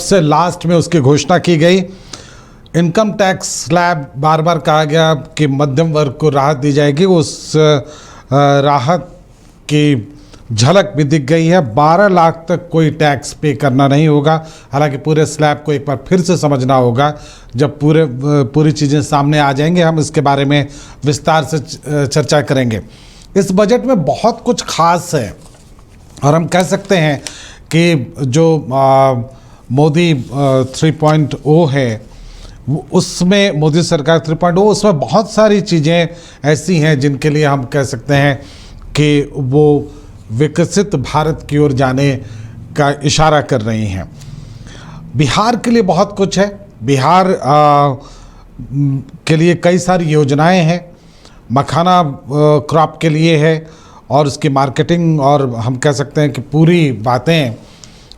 सबसे लास्ट में उसकी घोषणा की गई। इनकम टैक्स स्लैब, बार बार कहा गया कि मध्यम वर्ग को राहत दी जाएगी, उस राहत की झलक भी दिख गई है। 12 लाख तक कोई टैक्स पे करना नहीं होगा। हालांकि पूरे स्लैब को एक बार फिर से समझना होगा। जब पूरी चीज़ें सामने आ जाएंगे हम इसके बारे में विस्तार से चर्चा करेंगे। इस बजट में बहुत कुछ खास है और हम कह सकते हैं कि जो मोदी 3.0 है, उसमें मोदी सरकार 3.0, उसमें बहुत सारी चीज़ें ऐसी हैं जिनके लिए हम कह सकते हैं कि वो विकसित भारत की ओर जाने का इशारा कर रही हैं। बिहार के लिए बहुत कुछ है। बिहार के लिए कई सारी योजनाएं हैं। मखाना क्रॉप के लिए है और उसकी मार्केटिंग, और हम कह सकते हैं कि पूरी बातें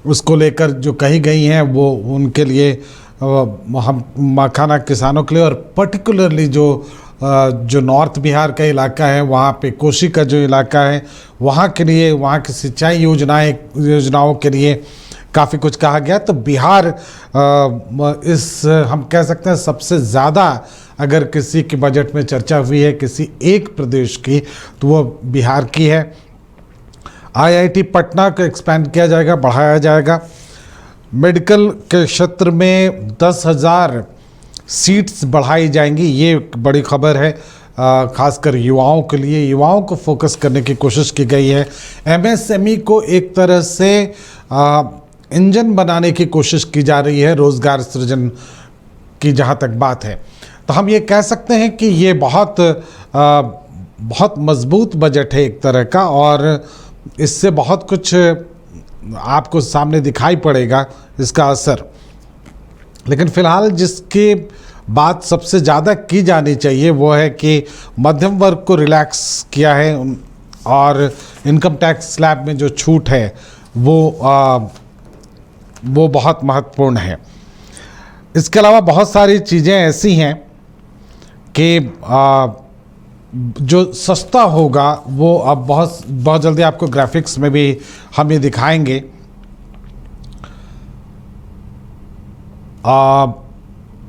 उसको लेकर जो कही गई हैं वो उनके लिए, हम मखाना किसानों के लिए, और पर्टिकुलरली जो नॉर्थ बिहार का इलाका है, वहाँ पे कोशी का जो इलाका है, वहाँ के लिए, वहाँ की सिंचाई योजनाओं के लिए काफ़ी कुछ कहा गया। तो बिहार इस हम कह सकते हैं सबसे ज़्यादा अगर किसी के बजट में चर्चा हुई है किसी एक प्रदेश की, तो वो बिहार की है। IIT पटना को एक्सपेंड किया जाएगा, बढ़ाया जाएगा। मेडिकल के क्षेत्र में 10,000 सीट्स बढ़ाई जाएंगी, ये एक बड़ी खबर है, खासकर युवाओं के लिए। युवाओं को फोकस करने की कोशिश की गई है। MSME को एक तरह से इंजन बनाने की कोशिश की जा रही है रोज़गार सृजन की जहाँ तक बात है। तो हम ये कह सकते हैं कि ये बहुत मजबूत बजट है एक तरह का, और इससे बहुत कुछ आपको सामने दिखाई पड़ेगा इसका असर। लेकिन फ़िलहाल जिसकी बात सबसे ज़्यादा की जानी चाहिए वो है कि मध्यम वर्ग को रिलैक्स किया है, और इनकम टैक्स स्लैब में जो छूट है वो बहुत महत्वपूर्ण है। इसके अलावा बहुत सारी चीज़ें ऐसी हैं कि जो सस्ता होगा वो अब बहुत जल्दी आपको ग्राफिक्स में भी हम ये दिखाएंगे।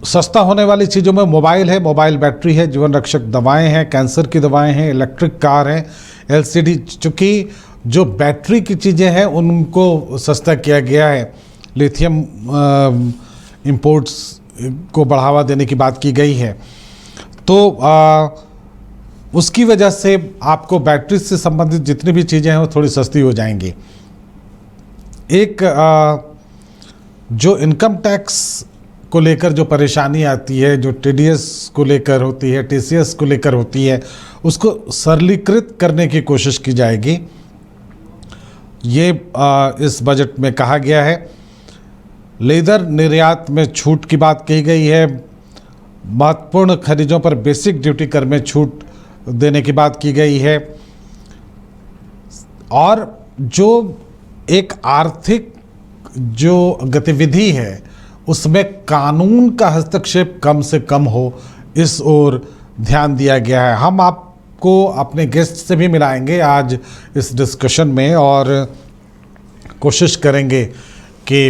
सस्ता होने वाली चीज़ों में मोबाइल है, मोबाइल बैटरी है, जीवन रक्षक दवाएं हैं, कैंसर की दवाएं हैं, इलेक्ट्रिक कार हैं, LCD। चूँकि जो बैटरी की चीज़ें हैं उनको सस्ता किया गया है। लिथियम इंपोर्ट्स को बढ़ावा देने की बात की गई है, तो उसकी वजह से आपको बैटरी से संबंधित जितनी भी चीज़ें हैं वो थोड़ी सस्ती हो जाएंगी। एक जो इनकम टैक्स को लेकर जो परेशानी आती है, जो TDS को लेकर होती है, TCS को लेकर होती है, उसको सरलीकृत करने की कोशिश की जाएगी, ये इस बजट में कहा गया है। लेदर निर्यात में छूट की बात कही गई है। महत्वपूर्ण खनिजों पर बेसिक ड्यूटी कर में छूट देने की बात की गई है। और जो एक आर्थिक जो गतिविधि है उसमें कानून का हस्तक्षेप कम से कम हो, इस ओर ध्यान दिया गया है। हम आपको अपने गेस्ट से भी मिलाएंगे आज इस डिस्कशन में, और कोशिश करेंगे कि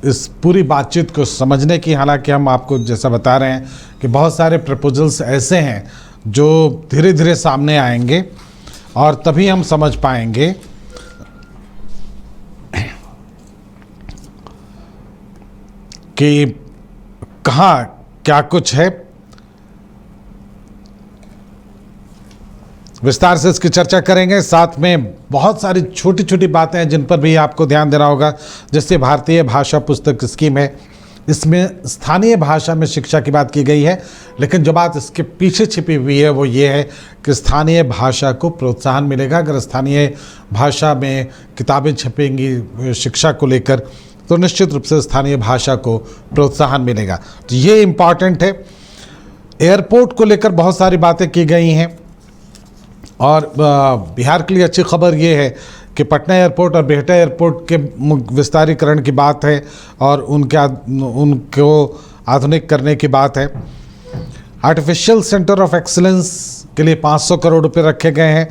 इस पूरी बातचीत को समझने की। हालांकि हम आपको जैसा बता रहे हैं कि बहुत सारे प्रपोजल्स ऐसे हैं जो धीरे धीरे सामने आएंगे और तभी हम समझ पाएंगे कि कहाँ क्या कुछ है। विस्तार से इसकी चर्चा करेंगे। साथ में बहुत सारी छोटी छोटी बातें हैं जिन पर भी आपको ध्यान देना होगा। जैसे भारतीय भाषा पुस्तक स्कीम है, इसमें स्थानीय भाषा में शिक्षा की बात की गई है, लेकिन जो बात इसके पीछे छिपी हुई है वो ये है कि स्थानीय भाषा को प्रोत्साहन मिलेगा। अगर स्थानीय भाषा में किताबें छपेंगी शिक्षा को लेकर तो निश्चित रूप से स्थानीय भाषा को प्रोत्साहन मिलेगा। तो ये इम्पॉर्टेंट है। एयरपोर्ट को लेकर बहुत सारी बातें की गई हैं, और बिहार के लिए अच्छी खबर ये है कि पटना एयरपोर्ट और बिहटा एयरपोर्ट के विस्तारीकरण की बात है और उनको आधुनिक करने की बात है। आर्टिफिशियल सेंटर ऑफ एक्सीलेंस के लिए 500 करोड़ रुपए रखे गए हैं,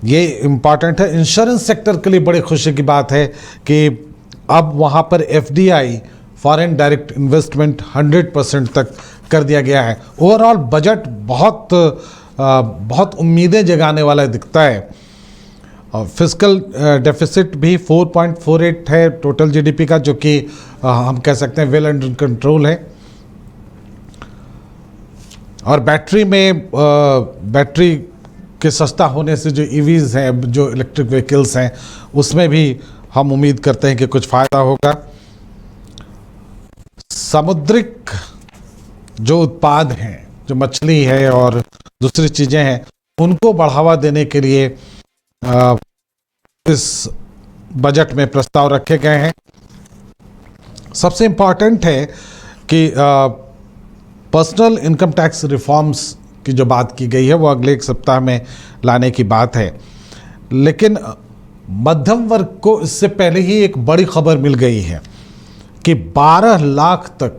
ये इम्पॉर्टेंट है। इंश्योरेंस सेक्टर के लिए बड़ी खुशी की बात है कि अब वहाँ पर FDI फॉरेन डायरेक्ट इन्वेस्टमेंट 100% तक कर दिया गया है। ओवरऑल बजट बहुत उम्मीदें जगाने वाला दिखता है। फिस्कल डेफिसिट भी 4.48 है टोटल GDP का, जो कि हम कह सकते हैं वेल अंडर कंट्रोल है। और बैटरी के सस्ता होने से जो EVs हैं, जो इलेक्ट्रिक व्हीकल्स हैं, उसमें भी हम उम्मीद करते हैं कि कुछ फ़ायदा होगा। समुद्रिक जो उत्पाद हैं, जो मछली है और दूसरी चीज़ें हैं, उनको बढ़ावा देने के लिए इस बजट में प्रस्ताव रखे गए हैं। सबसे इम्पॉर्टेंट है कि पर्सनल इनकम टैक्स रिफॉर्म्स की जो बात की गई है वो अगले एक सप्ताह में लाने की बात है। लेकिन मध्यम वर्ग को इससे पहले ही एक बड़ी खबर मिल गई है कि 12 लाख तक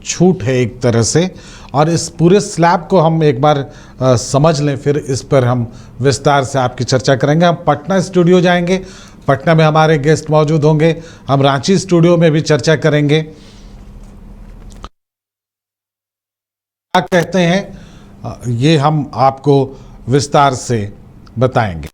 छूट है एक तरह से। और इस पूरे स्लैब को हम एक बार समझ लें, फिर इस पर हम विस्तार से आपकी चर्चा करेंगे। हम पटना स्टूडियो जाएंगे, पटना में हमारे गेस्ट मौजूद होंगे। हम रांची स्टूडियो में भी चर्चा करेंगे। क्या कहते हैं ये हम आपको विस्तार से बताएंगे।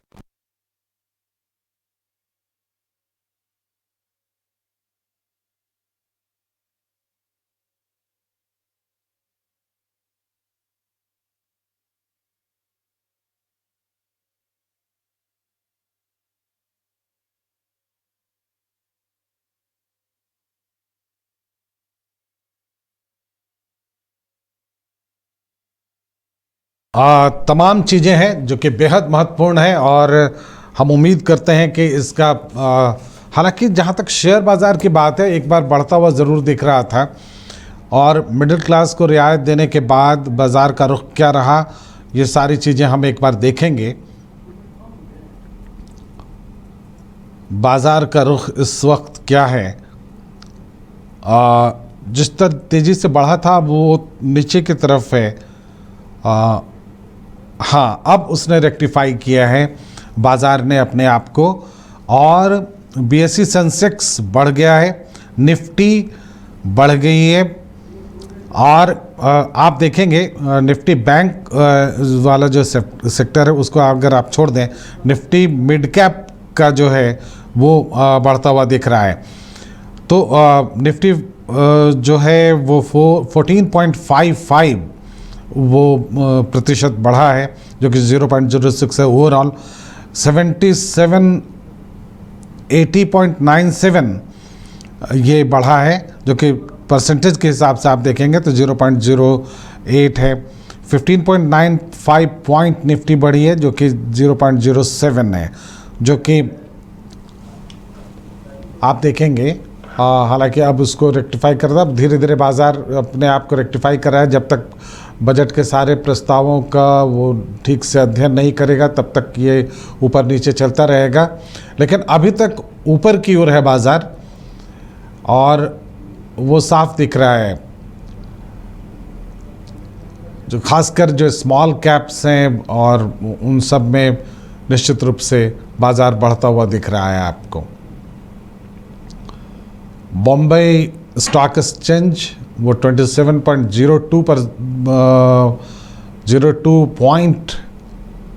तमाम चीज़ें हैं जो कि बेहद महत्वपूर्ण है और हम उम्मीद करते हैं कि इसका हालांकि जहां तक शेयर बाज़ार की बात है, एक बार बढ़ता हुआ ज़रूर दिख रहा था और मिडिल क्लास को रियायत देने के बाद बाज़ार का रुख क्या रहा, ये सारी चीज़ें हम एक बार देखेंगे। बाज़ार का रुख इस वक्त क्या है, जिस तरह तेज़ी से बढ़ा था वो नीचे की तरफ है। हाँ, अब उसने रेक्टिफाई किया है बाज़ार ने अपने आप को, और BSE सेंसेक्स बढ़ गया है, निफ्टी बढ़ गई है। और आप देखेंगे निफ्टी बैंक वाला जो सेक्टर है उसको अगर आप छोड़ दें, निफ्टी मिड कैप का जो है वो बढ़ता हुआ दिख रहा है। तो निफ्टी जो है वो 14.55 वो प्रतिशत बढ़ा है, जो कि 0.06 है। ओवरऑल 80.97 ये बढ़ा है, जो कि परसेंटेज के हिसाब से आप देखेंगे तो 0.08 है। 15.95 पॉइंट निफ्टी बढ़ी है, जो कि 0.07 है, जो कि आप देखेंगे। हालांकि अब उसको रेक्टिफाई कर रहा है, धीरे धीरे बाज़ार अपने आप को रेक्टिफाई कर रहा है। जब तक बजट के सारे प्रस्तावों का वो ठीक से अध्ययन नहीं करेगा तब तक ये ऊपर नीचे चलता रहेगा। लेकिन अभी तक ऊपर की ओर है बाज़ार और वो साफ दिख रहा है। जो खासकर जो स्मॉल कैप्स हैं और उन सब में निश्चित रूप से बाज़ार बढ़ता हुआ दिख रहा है आपको। बॉम्बे स्टॉक एक्सचेंज वो 27.02 पर 02 पॉइंट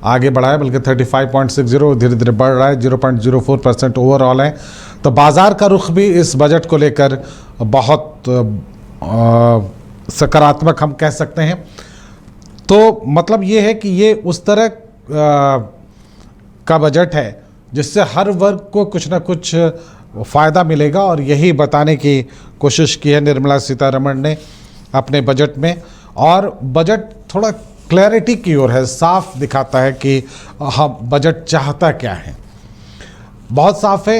आगे बढ़ा है, बल्कि 35.60 धीरे धीरे बढ़ रहा है। 0.04% ओवरऑल है। तो बाज़ार का रुख भी इस बजट को लेकर बहुत सकारात्मक हम कह सकते हैं। तो मतलब ये है कि ये उस तरह का बजट है जिससे हर वर्ग को कुछ ना कुछ फ़ायदा मिलेगा, और यही बताने की कोशिश की है निर्मला सीतारमण ने अपने बजट में। और बजट थोड़ा क्लैरिटी की ओर है, साफ दिखाता है कि हम बजट चाहता क्या है। बहुत साफ है।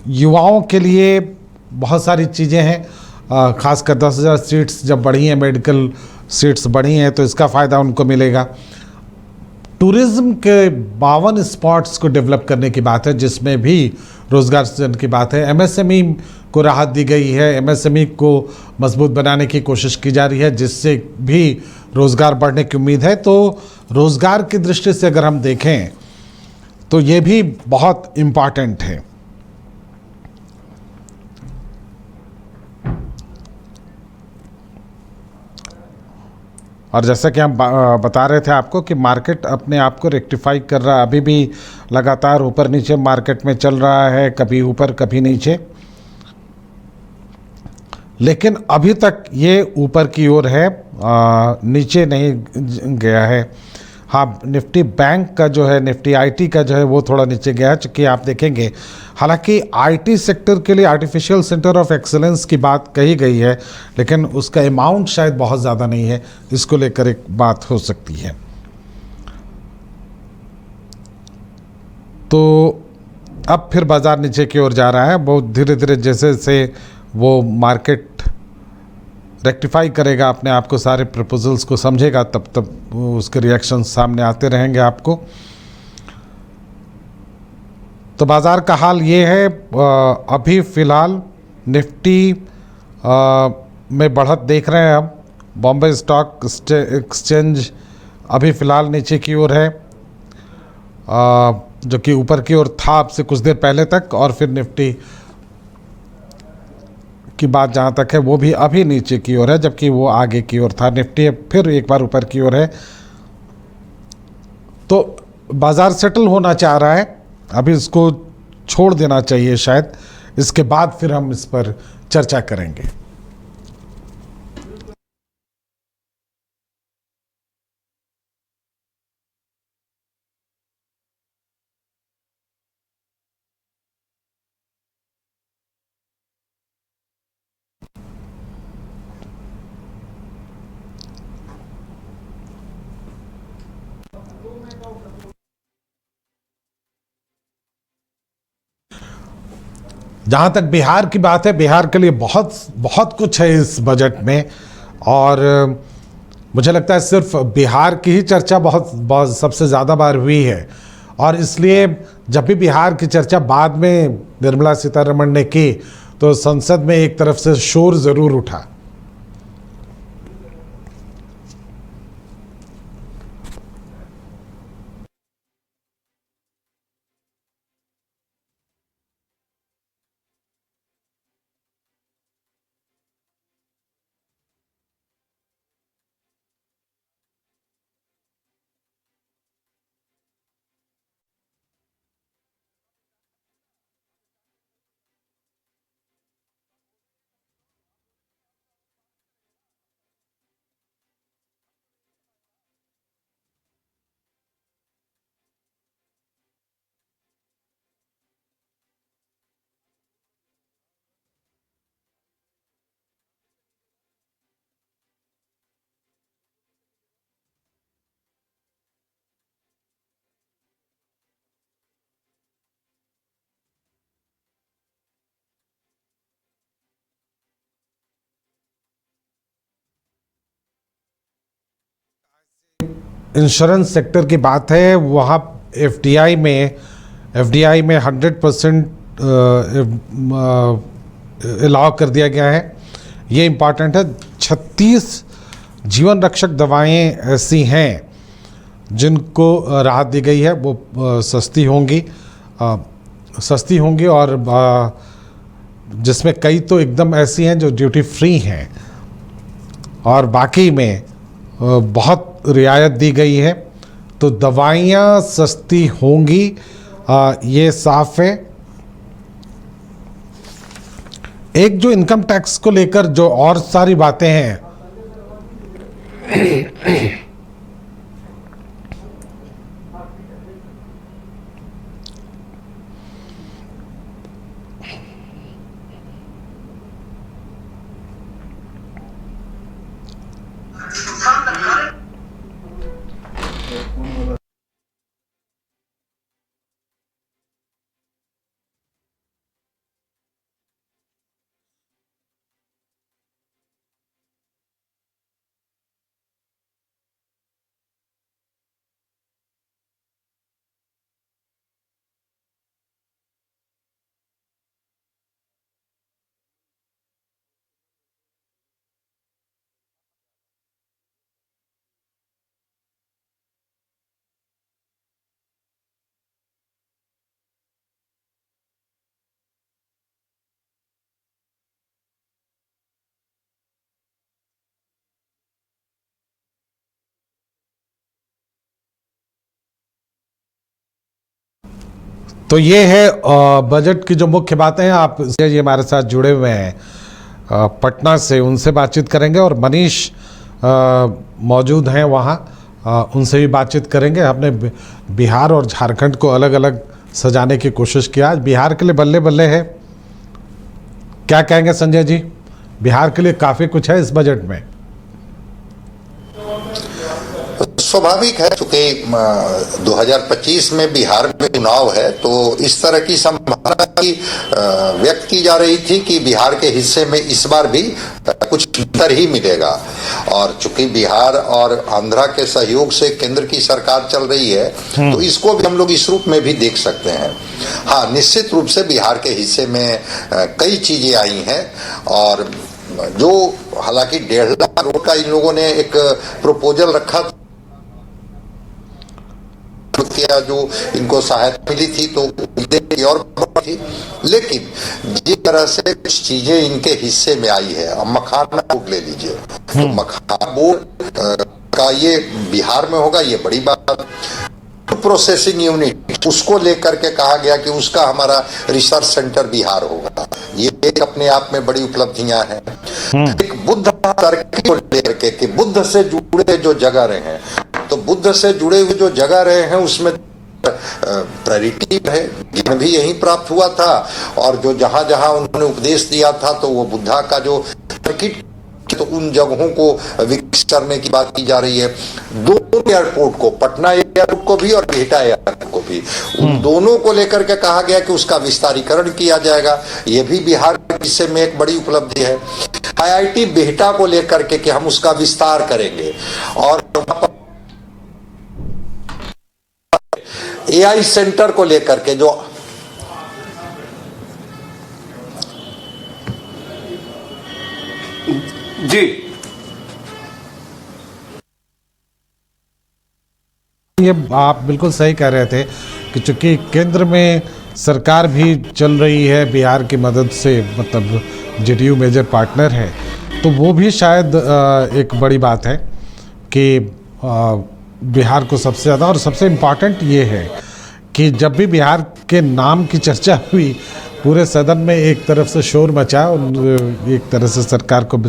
युवाओं के लिए बहुत सारी चीज़ें हैं, खासकर 10,000 सीट्स जब बढ़ी हैं, मेडिकल सीट्स बढ़ी हैं, तो इसका फ़ायदा उनको मिलेगा। टूरिज़्म के 52 स्पॉट्स को डेवलप करने की बात है, जिसमें भी रोज़गार सृजन की बात है। MSME को राहत दी गई है, MSME को मजबूत बनाने की कोशिश की जा रही है, जिससे भी रोज़गार बढ़ने की उम्मीद है। तो रोज़गार की दृष्टि से अगर हम देखें तो ये भी बहुत इम्पॉर्टेंट है। और जैसा कि हम बता रहे थे आपको कि मार्केट अपने आप को रेक्टिफाई कर रहा है, अभी भी लगातार ऊपर नीचे मार्केट में चल रहा है, कभी ऊपर कभी नीचे, लेकिन अभी तक ये ऊपर की ओर है, नीचे नहीं गया है। हाँ, निफ्टी बैंक का जो है, निफ्टी आईटी का जो है वो थोड़ा नीचे गया है, चूँकि आप देखेंगे हालांकि आईटी सेक्टर के लिए आर्टिफिशियल सेंटर ऑफ एक्सीलेंस की बात कही गई है, लेकिन उसका अमाउंट शायद बहुत ज़्यादा नहीं है, इसको लेकर एक बात हो सकती है। तो अब फिर बाज़ार नीचे की ओर जा रहा है, बहुत धीरे धीरे जैसे जैसे वो मार्केट रेक्टिफाई करेगा अपने आप को, सारे प्रपोजल्स को समझेगा, तब तब उसके रिएक्शन सामने आते रहेंगे आपको। तो बाज़ार का हाल ये है, अभी फ़िलहाल निफ्टी में बढ़त देख रहे हैं अब। बॉम्बे स्टॉक एक्सचेंज अभी फ़िलहाल नीचे की ओर है, जो कि ऊपर की ओर था अब से कुछ देर पहले तक, और फिर निफ्टी की बात जहाँ तक है वो भी अभी नीचे की ओर है, जबकि वो आगे की ओर था। निफ्टी फिर एक बार ऊपर की ओर है, तो बाज़ार सेटल होना चाह रहा है, अभी इसको छोड़ देना चाहिए शायद, इसके बाद फिर हम इस पर चर्चा करेंगे। जहाँ तक बिहार की बात है, बिहार के लिए बहुत बहुत कुछ है इस बजट में, और मुझे लगता है सिर्फ बिहार की ही चर्चा बहुत बहुत सबसे ज़्यादा बार हुई है, और इसलिए जब भी बिहार की चर्चा बाद में निर्मला सीतारमण ने की, तो संसद में एक तरफ से शोर ज़रूर उठा। इंश्योरेंस सेक्टर की बात है, वहाँ एफडीआई में 100% अलाउ कर दिया गया है। ये इम्पॉर्टेंट है। 36 जीवन रक्षक दवाएं ऐसी हैं जिनको राहत दी गई है, वो सस्ती होंगी, और जिसमें कई तो एकदम ऐसी हैं जो ड्यूटी फ्री हैं, और बाकी में बहुत रियायत दी गई है। तो दवाइयाँ सस्ती होंगी, ये साफ है। एक जो इनकम टैक्स को लेकर जो और सारी बातें हैं, तो ये है बजट की जो मुख्य बातें हैं। आप ये हमारे साथ जुड़े हुए हैं पटना से, उनसे बातचीत करेंगे, और मनीष मौजूद हैं वहाँ, उनसे भी बातचीत करेंगे। हमने बिहार और झारखंड को अलग अलग सजाने की कोशिश किया। आज बिहार के लिए बल्ले बल्ले है, क्या कहेंगे संजय जी? बिहार के लिए काफ़ी कुछ है इस बजट में। स्वाभाविक है, चूंकि 2025 में बिहार में चुनाव है, तो इस तरह की संभावना की व्यक्त की जा रही थी कि बिहार के हिस्से में इस बार भी कुछ बेहतर ही मिलेगा। और चूंकि बिहार और आंध्रा के सहयोग से केंद्र की सरकार चल रही है, तो इसको भी हम लोग इस रूप में भी देख सकते हैं। हाँ, निश्चित रूप से बिहार के हिस्से में कई चीजें आई हैं, और जो हालांकि 1.5 लाख करोड़ का इन लोगों ने एक प्रपोजल रखा किया, जो इनको सहायता मिली थी तो और थी, लेकिन जिस तरह से कुछ चीजें इनके हिस्से में आई है। अब मखाना बोर्ड ले लीजिए, तो मखाना बोर्ड का ये बिहार में होगा, ये बड़ी बात। प्रोसेसिंग यूनिट, उसको लेकर के कहा गया कि उसका हमारा रिसर्च सेंटर बिहार होगा, ये एक अपने आप में बड़ी उपलब्धियां हैं। एक बुद्ध तरक्की को लेकर के कि बुद्ध से जुड़े जो जगह रहे हैं, तो बुद्ध से जुड़े हुए जो जगह रहे हैं उसमें प्रायोरिटी है, ज्ञान भी यहीं प्राप्त हुआ था, और जो जहां जहां उन्होंने उपदेश दिया था तो वो बुद्धा का जो सर्किट, तो उन जगहों को विकसित करने की बात की जा रही है। दोनों एयरपोर्ट को, पटना एयरपोर्ट को भी और बिहटा एयरपोर्ट को भी, उन दोनों को लेकर के कहा गया कि उसका विस्तारीकरण किया जाएगा। ये भी बिहार के हिस्से में एक बड़ी उपलब्धि है। IIT बिहटा को लेकर के कि हम उसका विस्तार करेंगे, और AI सेंटर को लेकर के जो जी ये आप बिल्कुल सही कह रहे थे कि चूंकि केंद्र में सरकार भी चल रही है बिहार की मदद से, मतलब JDU मेजर पार्टनर है, तो वो भी शायद एक बड़ी बात है कि बिहार को सबसे ज़्यादा, और सबसे इम्पॉर्टेंट ये है कि जब भी बिहार के नाम की चर्चा हुई, पूरे सदन में एक तरफ से शोर मचा और एक तरह से सरकार को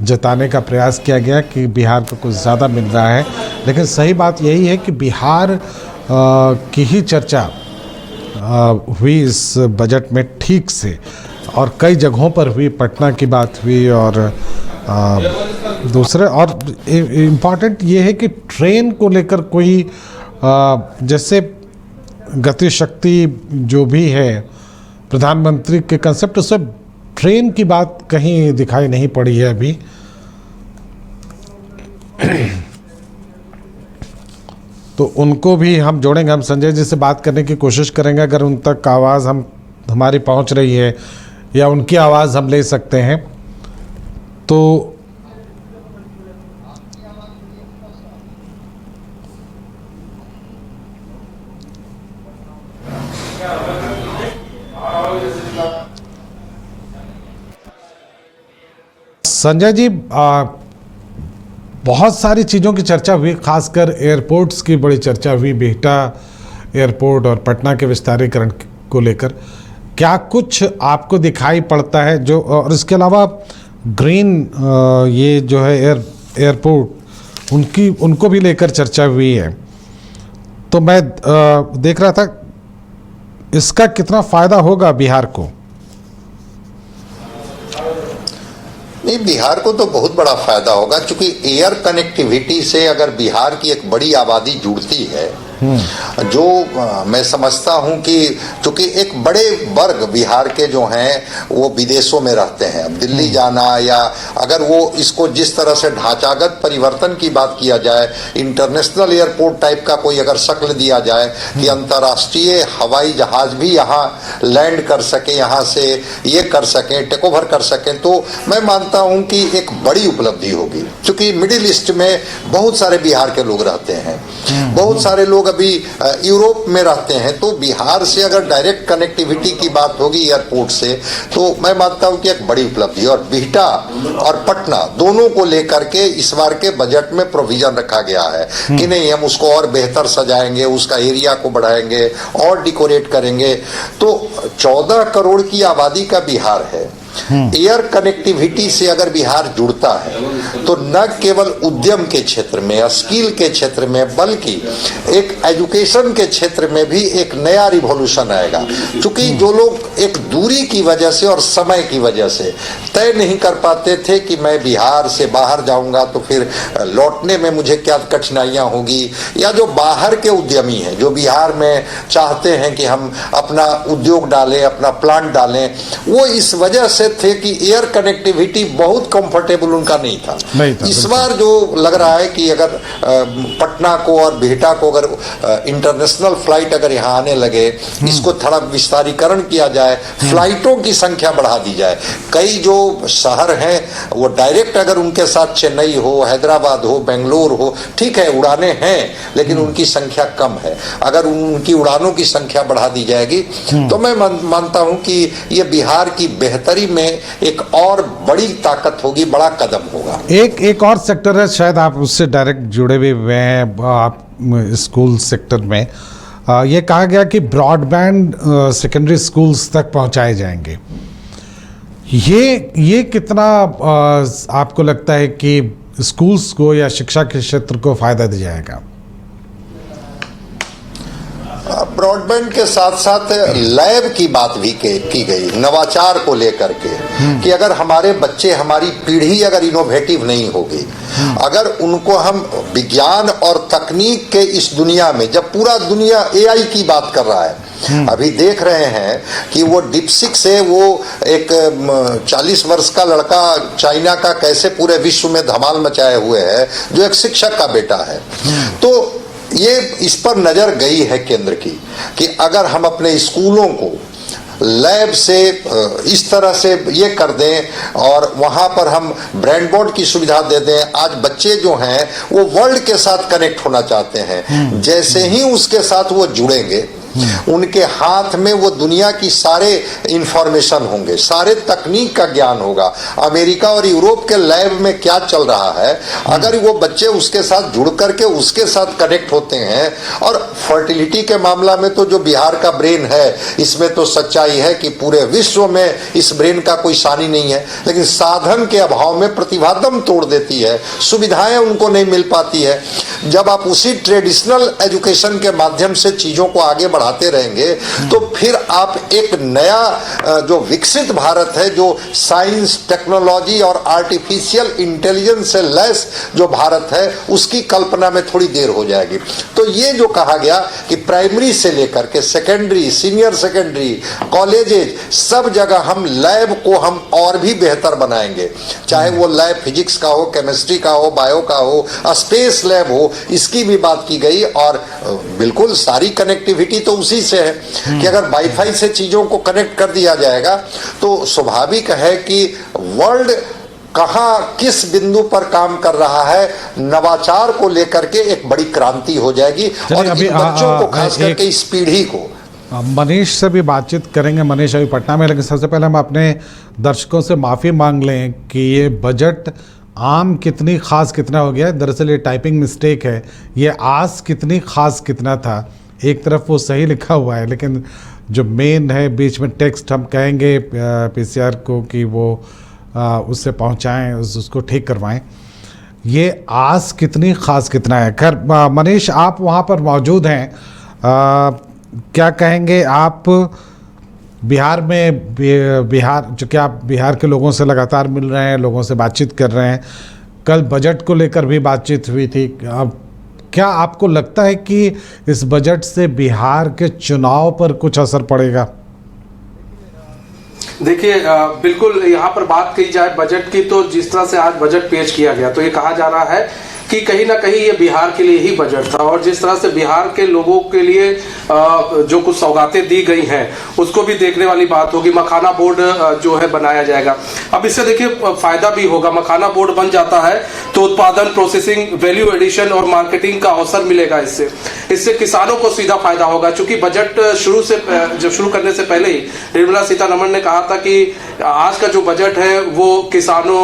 जताने का प्रयास किया गया कि बिहार को कुछ ज़्यादा मिल रहा है। लेकिन सही बात यही है कि बिहार की ही चर्चा हुई इस बजट में ठीक से, और कई जगहों पर हुई, पटना की बात हुई, और दूसरे, और इम्पॉर्टेंट ये है कि ट्रेन को लेकर कोई जैसे गति शक्ति जो भी है प्रधानमंत्री के कंसेप्ट, उससे ट्रेन की बात कहीं दिखाई नहीं पड़ी है अभी। तो उनको भी हम जोड़ेंगे, हम संजय जी से बात करने की कोशिश करेंगे, अगर उन तक आवाज़ हमारी पहुंच रही है या उनकी आवाज़ हम ले सकते हैं तो। संजय जी, बहुत सारी चीज़ों की चर्चा हुई, खासकर एयरपोर्ट्स की बड़ी चर्चा हुई, बिहटा एयरपोर्ट और पटना के विस्तारीकरण को लेकर। क्या कुछ आपको दिखाई पड़ता है जो, और इसके अलावा ग्रीन ये जो है एयरपोर्ट, उनको भी लेकर चर्चा हुई है, तो मैं देख रहा था इसका कितना फ़ायदा होगा बिहार को? नहीं, बिहार को तो बहुत बड़ा फायदा होगा, क्योंकि एयर कनेक्टिविटी से अगर बिहार की एक बड़ी आबादी जुड़ती है, जो मैं समझता हूं कि क्योंकि एक बड़े वर्ग बिहार के जो हैं वो विदेशों में रहते हैं। अब दिल्ली जाना, या अगर वो इसको जिस तरह से ढांचागत परिवर्तन की बात किया जाए, इंटरनेशनल एयरपोर्ट टाइप का कोई अगर शक्ल दिया जाए कि अंतर्राष्ट्रीय हवाई जहाज भी यहाँ लैंड कर सके, यहाँ से ये कर सकें, टेक ओवर कर सकें, तो मैं मानता हूँ कि एक बड़ी उपलब्धि होगी। क्योंकि मिडिल ईस्ट में बहुत सारे बिहार के लोग रहते हैं, बहुत सारे लोग लोग अभी यूरोप में रहते हैं, तो बिहार से अगर डायरेक्ट कनेक्टिविटी की बात होगी एयरपोर्ट से, तो मैं मानता हूं कि एक बड़ी उपलब्धि। और बिहटा और पटना दोनों को लेकर के इस बार के बजट में प्रोविजन रखा गया है कि नहीं, हम उसको और बेहतर सजाएंगे, उसका एरिया को बढ़ाएंगे और डिकोरेट करेंगे। तो 14 करोड़ की आबादी का बिहार है। एयर कनेक्टिविटी से अगर बिहार जुड़ता है तो न केवल उद्यम के क्षेत्र में, स्किल के क्षेत्र में, बल्कि एक एजुकेशन के क्षेत्र में भी एक नया रिवॉल्यूशन आएगा। क्योंकि जो लोग एक दूरी की वजह से और समय की वजह से तय नहीं कर पाते थे कि मैं बिहार से बाहर जाऊंगा तो फिर लौटने में मुझे क्या कठिनाइयां होगी, या जो बाहर के उद्यमी हैं जो बिहार में चाहते हैं कि हम अपना उद्योग डालें, अपना प्लांट डालें, वो इस वजह से थे कि एयर कनेक्टिविटी बहुत कंफर्टेबल उनका नहीं था। इस बार जो लग रहा है कि अगर पटना को और बिहटा को अगर इंटरनेशनल फ्लाइट अगर यहाँ आने लगे, इसको थोड़ा विस्तारीकरण किया जाए, फ्लाइटों की संख्या बढ़ा दी जाए। कई जो शहर हैं वो डायरेक्ट अगर उनके साथ चेन्नई हो, हैदराबाद हो, बेंगलोर हो, ठीक है उड़ाने हैं, लेकिन उनकी संख्या कम है। अगर उनकी उड़ानों की संख्या बढ़ा दी जाएगी तो मैं मानता हूं कि ये बिहार की बेहतरी में एक और बड़ी ताकत होगी, बड़ा कदम होगा। एक और सेक्टर है, शायद आप उससे डायरेक्ट जुड़े हुए हैं, आप स्कूल सेक्टर में ये कहा गया कि ब्रॉडबैंड सेकेंडरी स्कूल्स तक पहुंचाए जाएंगे। ये कितना आपको लगता है कि स्कूल्स को या शिक्षा के क्षेत्र को फायदा दिया जाएगा? ब्रॉडबैंड के साथ साथ लैब की बात भी की गई, नवाचार को लेकर के, कि अगर हमारे बच्चे, हमारी पीढ़ी अगर इनोवेटिव नहीं होगी, अगर उनको हम विज्ञान और तकनीक के इस दुनिया में, जब पूरा दुनिया एआई की बात कर रहा है, अभी देख रहे हैं कि वो डिपसिक से वो एक 40 वर्ष का लड़का चाइना का कैसे पूरे विश्व में धमाल मचाए हुए है, जो एक शिक्षक का बेटा है। तो ये इस पर नजर गई है केंद्र की कि अगर हम अपने स्कूलों को लैब से इस तरह से ये कर दें और वहाँ पर हम ब्रेन बोर्ड की सुविधा दे दें। आज बच्चे जो हैं वो वर्ल्ड के साथ कनेक्ट होना चाहते हैं, जैसे ही उसके साथ वो जुड़ेंगे उनके हाथ में वो दुनिया की सारे इंफॉर्मेशन होंगे, सारे तकनीक का ज्ञान होगा। अमेरिका और यूरोप के लैब में क्या चल रहा है, अगर वो बच्चे उसके साथ जुड़ करके उसके साथ कनेक्ट होते हैं। और फर्टिलिटी के मामला में तो जो बिहार का ब्रेन है, इसमें तो सच्चाई है कि पूरे विश्व में इस ब्रेन का कोई सानी नहीं है, लेकिन साधन के अभाव में प्रतिभा दम तोड़ देती है, सुविधाएं उनको नहीं मिल पाती है। जब आप उसी ट्रेडिशनल एजुकेशन के माध्यम से चीजों को आगे बढ़ाते रहेंगे तो फिर आप एक नया जो विकसित भारत है, जो साइंस, टेक्नोलॉजी और आर्टिफिशियल इंटेलिजेंस से लैस जो भारत है, उसकी कल्पना में थोड़ी देर हो जाएगी। तो ये जो कहा गया कि प्राइमरी से लेकर के सेकेंडरी, सीनियर सेकेंडरी, कॉलेजेज, सब जगह हम लैब को हम और भी बेहतर बनाएंगे, चाहे वो लैब फिजिक्स का हो, केमिस्ट्री का हो, बायो का हो, स्पेस लैब हो, इसकी भी बात की गई। और बिल्कुल सारी कनेक्टिविटी तो उसी से है कि अगर वाईफाई से चीजों को कनेक्ट कर दिया जाएगा तो स्वाभाविक है कि वर्ल्ड कहाँ किस बिंदु पर काम कर रहा है, नवाचार को लेकर के एक बड़ी क्रांति हो जाएगी। और इन बच्चों को, खास करके इस पीढ़ी को, मनीष से भी बातचीत करेंगे। मनीष अभी पटना में, लेकिन सबसे पहले हम अपने दर्शकों से माफ़ी मांग लें कि ये बजट आम कितनी ख़ास कितना हो गया है। दरअसल ये टाइपिंग मिस्टेक है, ये आस कितनी ख़ास कितना था, एक तरफ वो सही लिखा हुआ है, लेकिन जो मेन है बीच में टेक्स्ट हम कहेंगे पीसीआर को कि वो उससे पहुंचाएं, उसको ठीक करवाएं। ये आस कितनी ख़ास कितना है। खैर मनीष, आप वहाँ पर मौजूद हैं, क्या कहेंगे आप बिहार में? चूँकि आप बिहार के लोगों से लगातार मिल रहे हैं, लोगों से बातचीत कर रहे हैं, कल बजट को लेकर भी बातचीत हुई थी। अब क्या आपको लगता है कि इस बजट से बिहार के चुनाव पर कुछ असर पड़ेगा? देखिए, बिल्कुल यहाँ पर बात की जाए बजट की, तो जिस तरह से आज बजट पेश किया गया तो ये कहा जा रहा है कि कहीं ना कहीं ये बिहार के लिए ही बजट था, और जिस तरह से बिहार के लोगों के लिए जो कुछ सौगातें दी गई हैं उसको भी देखने वाली बात होगी। मखाना बोर्ड जो है बनाया जाएगा। अब इससे देखिए फायदा भी होगा, मखाना बोर्ड बन जाता है तो उत्पादन, प्रोसेसिंग, वैल्यू एडिशन और मार्केटिंग का अवसर मिलेगा। इससे किसानों को सीधा फायदा होगा, क्योंकि बजट जब शुरू करने से पहले ही निर्मला सीतारमण ने कहा था कि आज का जो बजट है वो किसानों,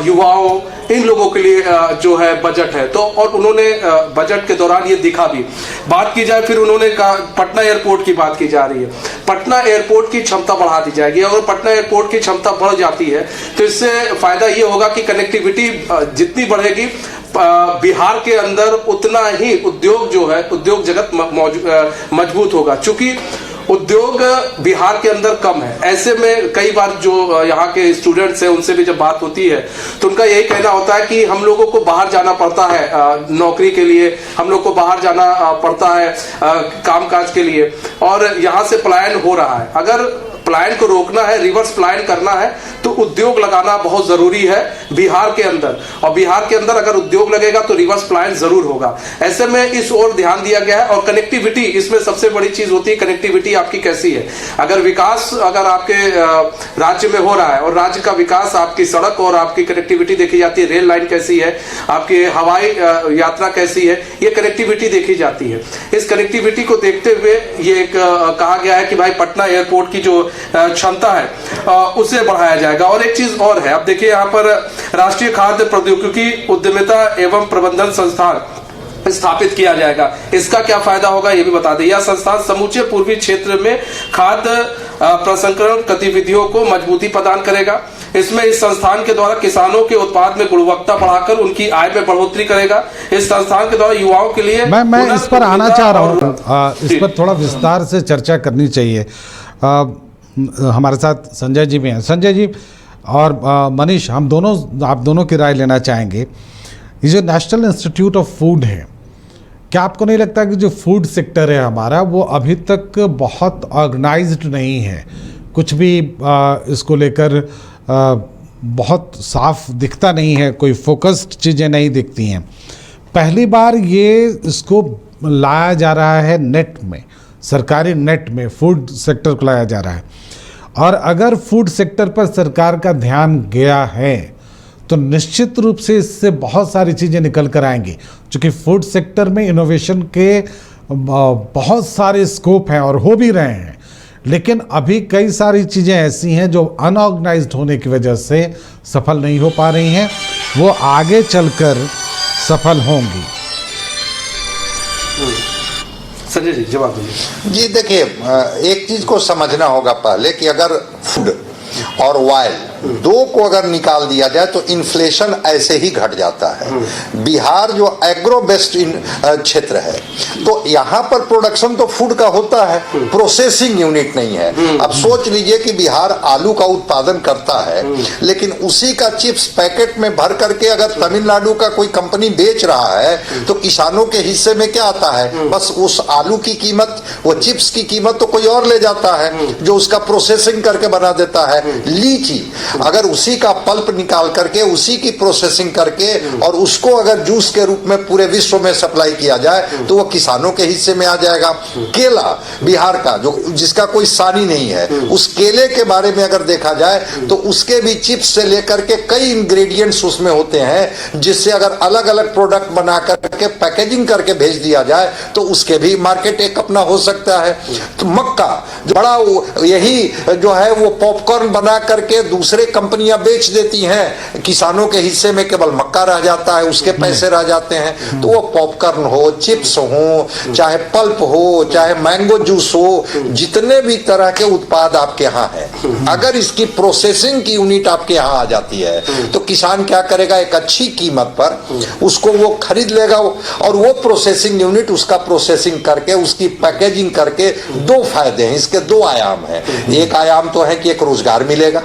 युवाओं, इन लोगों के लिए जो है बजट है। तो और उन्होंने बजट के दौरान ये दिखा भी। बात की जाए, फिर उन्होंने कहा पटना एयरपोर्ट की बात की जा रही है। पटना एयरपोर्ट की क्षमता बढ़ा दी जाएगी। अगर पटना एयरपोर्ट की क्षमता बढ़ जाती है तो इससे फायदा ये होगा कि कनेक्टिविटी जितनी बढ़ेगी बिहार के अंदर उतना ही उद्योग जो है, उद्योग जगत मजबूत होगा। चूंकि उद्योग बिहार के अंदर कम है, ऐसे में कई बार जो यहाँ के स्टूडेंट्स हैं उनसे भी जब बात होती है तो उनका यही कहना होता है कि हम लोगों को बाहर जाना पड़ता है नौकरी के लिए, हम लोग को बाहर जाना पड़ता है कामकाज के लिए, और यहाँ से पलायन हो रहा है। अगर पलायन को रोकना है, रिवर्स पलायन करना है, तो उद्योग लगाना बहुत जरूरी है बिहार के अंदर। और बिहार के अंदर अगर उद्योग लगेगा तो रिवर्स पलायन जरूर होगा। ऐसे में इस ओर ध्यान दिया गया है। और कनेक्टिविटी इसमें सबसे बड़ी चीज होती है, कनेक्टिविटी आपकी कैसी है। अगर विकास अगर आपके राज्य में हो रहा है और राज्य का विकास, आपकी सड़क और आपकी कनेक्टिविटी देखी जाती है, रेल लाइन कैसी है, आपकी हवाई यात्रा कैसी है, ये कनेक्टिविटी देखी जाती है। इस कनेक्टिविटी को देखते हुए ये कहा गया है कि भाई पटना एयरपोर्ट की जो क्षमता है उसे बढ़ाया जाएगा। और एक चीज और है, अब देखिए यहाँ पर राष्ट्रीय खाद्य प्रौद्योगिकी उद्यमिता एवं प्रबंधन संस्थान स्थापित किया जाएगा। इसका क्या फायदा होगा ये भी बता दें। यह संस्थान समूचे पूर्वी क्षेत्र में खाद्य प्रसंस्करण गतिविधियों को मजबूती प्रदान करेगा। इसमें इस संस्थान के द्वारा किसानों के उत्पाद में गुणवत्ता बढ़ाकर उनकी आय में बढ़ोतरी करेगा। इस संस्थान के द्वारा युवाओं के लिए मैं इस पर आना चाह रहा हूँ, इस पर थोड़ा विस्तार से चर्चा करनी चाहिए। हमारे साथ संजय जी भी हैं। संजय जी और मनीष, हम दोनों आप दोनों की राय लेना चाहेंगे। ये जो नेशनल इंस्टीट्यूट ऑफ फूड है, क्या आपको नहीं लगता कि जो फूड सेक्टर है हमारा वो अभी तक बहुत ऑर्गेनाइज्ड नहीं है? कुछ भी इसको लेकर बहुत साफ दिखता नहीं है, कोई फोकस्ड चीज़ें नहीं दिखती हैं। पहली बार ये इसको लाया जा रहा है नेट में, सरकारी नेट में फूड सेक्टर को लाया जा रहा है। और अगर फूड सेक्टर पर सरकार का ध्यान गया है तो निश्चित रूप से इससे बहुत सारी चीज़ें निकल कर आएंगी, क्योंकि फूड सेक्टर में इनोवेशन के बहुत सारे स्कोप हैं और हो भी रहे हैं। लेकिन अभी कई सारी चीज़ें ऐसी हैं जो अनऑर्गेनाइज्ड होने की वजह से सफल नहीं हो पा रही हैं, वो आगे चलकर सफल होंगी। संजय जी जवाब दीजिए। जी देखिए, एक चीज को समझना होगा पहले कि अगर फूड और ऑयल दो को अगर निकाल दिया जाए तो इन्फ्लेशन ऐसे ही घट जाता है। बिहार जो एग्रो बेस्ड क्षेत्र है तो यहाँ पर प्रोडक्शन तो फूड का होता है, प्रोसेसिंग यूनिट नहीं है। अब सोच लीजिए कि बिहार आलू का उत्पादन करता है, लेकिन उसी का चिप्स पैकेट में भर करके अगर तमिलनाडु का कोई कंपनी बेच रहा है तो किसानों के हिस्से में क्या आता है? बस उस आलू की कीमत, वो चिप्स की कीमत तो कोई और ले जाता है जो उसका प्रोसेसिंग करके बना देता है। लीची अगर उसी का पल्प निकाल करके उसी की प्रोसेसिंग करके और उसको अगर जूस के रूप में पूरे विश्व में सप्लाई किया जाए तो वो किसानों के हिस्से में आ जाएगा। केला बिहार का जो जिसका कोई सानी नहीं है, उस केले के बारे में अगर देखा जाए तो उसके भी चिप्स से लेकर के कई इंग्रेडिएंट्स उसमें होते हैं, जिससे अगर अलग अलग प्रोडक्ट बना करके पैकेजिंग करके भेज दिया जाए तो उसके भी मार्केट एक अपना हो सकता है। तो मक्का जो बड़ा यही जो है वो पॉपकॉर्न बना करके दूसरे कंपनियां बेच देती हैं, किसानों के हिस्से में केवल मक्का रह जाता है, उसके पैसे रह जाते हैं। तो वो पॉपकॉर्न हो, चिप्स हो, चाहे पल्प हो, चाहे मैंगो जूस हो, जितने भी तरह के उत्पाद आपके यहाँ हैं, अगर इसकी प्रोसेसिंग की यूनिट आपके यहाँ आ जाती है तो किसान क्या करेगा? एक अच्छी कीमत पर उसको वो खरीद लेगा और वो प्रोसेसिंग यूनिट उसका प्रोसेसिंग करके उसकी पैकेजिंग करके दो फायदे हैं, इसके दो आयाम हैं। एक आयाम तो है कि एक रोजगार मिलेगा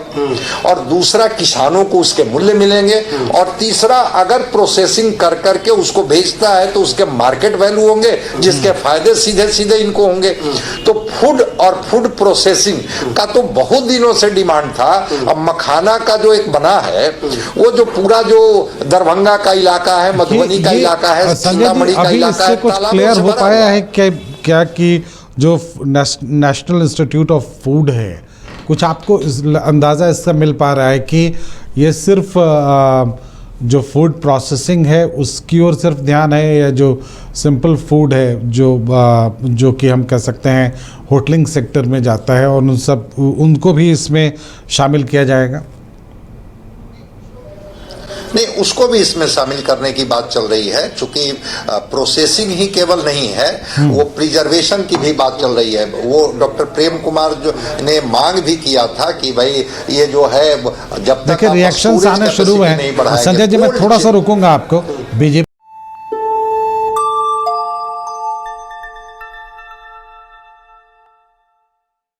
और दूसरा किसानों को उसके मूल्य मिलेंगे, और तीसरा अगर प्रोसेसिंग कर करके उसको बेचता है तो उसके मार्केट वैल्यू होंगे, जिसके फायदे सीधे सीधे इनको होंगे। तो फूड और फूड प्रोसेसिंग का तो बहुत दिनों से डिमांड था। अब मखाना का जो एक बना है, वो जो पूरा जो दरभंगा का इलाका है, मधुबनी का इलाका है, सीतामढ़ी का इलाका है, कुछ क्लियर हो पाया है क्या कि जो नेशनल इंस्टीट्यूट ऑफ फूड है, कुछ आपको अंदाज़ा इससे मिल पा रहा है कि ये सिर्फ जो फूड प्रोसेसिंग है उसकी ओर सिर्फ ध्यान है, या जो सिंपल फूड है जो कि हम कह सकते हैं होटलिंग सेक्टर में जाता है, और उनको भी इसमें शामिल किया जाएगा? नहीं, उसको भी इसमें शामिल करने की बात चल रही है, क्योंकि प्रोसेसिंग ही केवल नहीं है, वो प्रिजर्वेशन की भी बात चल रही है। वो डॉक्टर प्रेम कुमार जो ने मांग भी किया था कि भाई ये जो है जब तक देखिए रिएक्शंस आने शुरू हुए हैं। संजय जी, मैं थोड़ा सा रुकूंगा आपको। बीजेपी